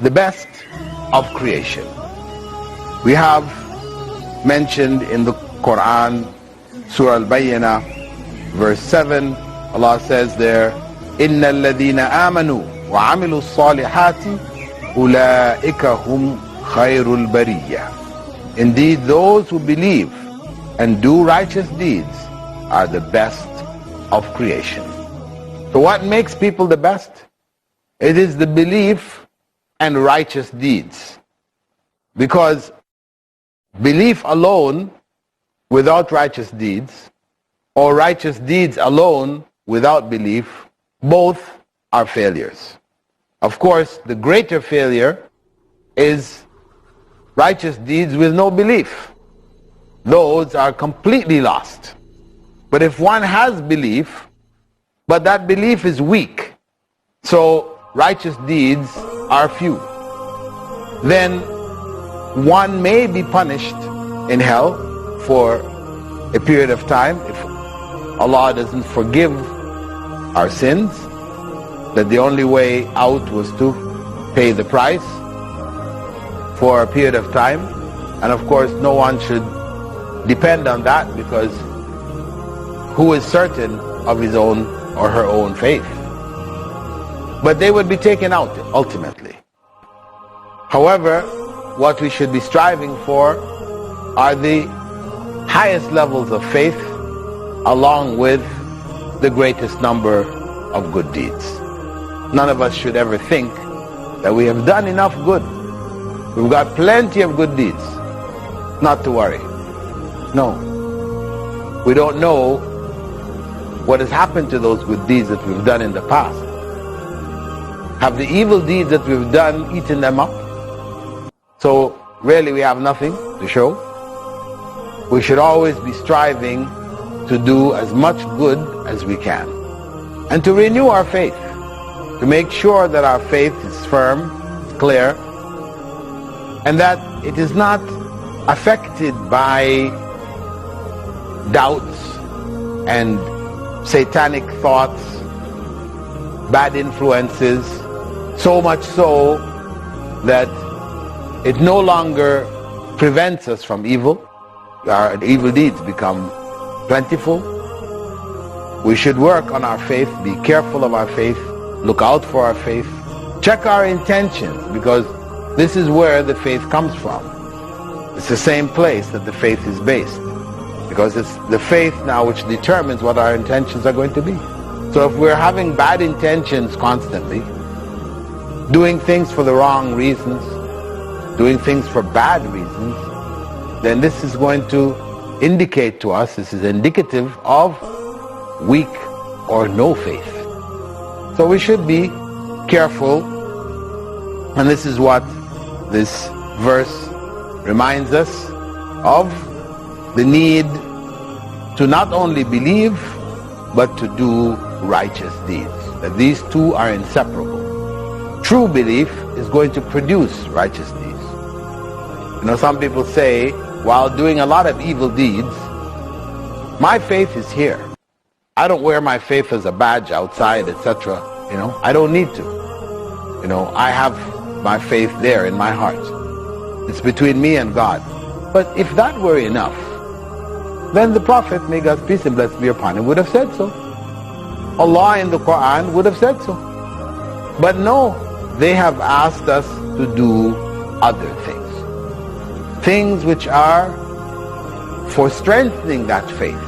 the best of creation. We have mentioned in the Quran, Surah Al-Bayyinah, verse 7, Allah says there, إِنَّ الَّذِينَ آمَنُوا وَعَمِلُوا الصَّالِحَاتِ أُولَئِكَ هُمْ خَيْرُ الْبَرِيَّةِ. Indeed, those who believe and do righteous deeds are the best of creation. So what makes people the best? It is the belief and righteous deeds. Because belief alone without righteous deeds, or righteous deeds alone without belief, both are failures. Of course, the greater failure is righteous deeds with no belief. Those are completely lost. But if one has belief, but that belief is weak, so righteous deeds are few, then one may be punished in hell for a period of time if Allah doesn't forgive our sins, that the only way out was to pay the price for a period of time. And of course no one should depend on that, because who is certain of his own or her own faith? But they would be taken out ultimately. However, what we should be striving for are the highest levels of faith, along with the greatest number of good deeds. None of us should ever think that we have done enough good. We've got plenty of good deeds. Not to worry. No. We don't know what has happened to those good deeds that we've done in the past. Have the evil deeds that we've done eaten them up? So really we have nothing to show. We should always be striving to do as much good as we can, and to renew our faith, to make sure that our faith is firm, clear, and that it is not affected by doubts and satanic thoughts, bad influences, so much so that it no longer prevents us from evil. Our evil deeds become plentiful. We should work on our faith, be careful of our faith, look out for our faith, check our intentions, because this is where the faith comes from. It's the same place that the faith is based, because it's the faith now which determines what our intentions are going to be. So if we're having bad intentions constantly, doing things for the wrong reasons, doing things for bad reasons, then this is going to indicate to us, this is indicative of weak or no faith. So we should be careful, and this is what this verse reminds us of, the need to not only believe but to do righteous deeds, that these two are inseparable. True belief is going to produce righteous deeds. You know, some people say, while doing a lot of evil deeds, my faith is here. I don't wear my faith as a badge outside, etc. You know, I don't need to. You know, I have my faith there in my heart. It's between me and God. But if that were enough, then the Prophet, may God's peace and blessings be upon him, would have said so. Allah in the Quran would have said so. But no, they have asked us to do other things. Things which are for strengthening that faith.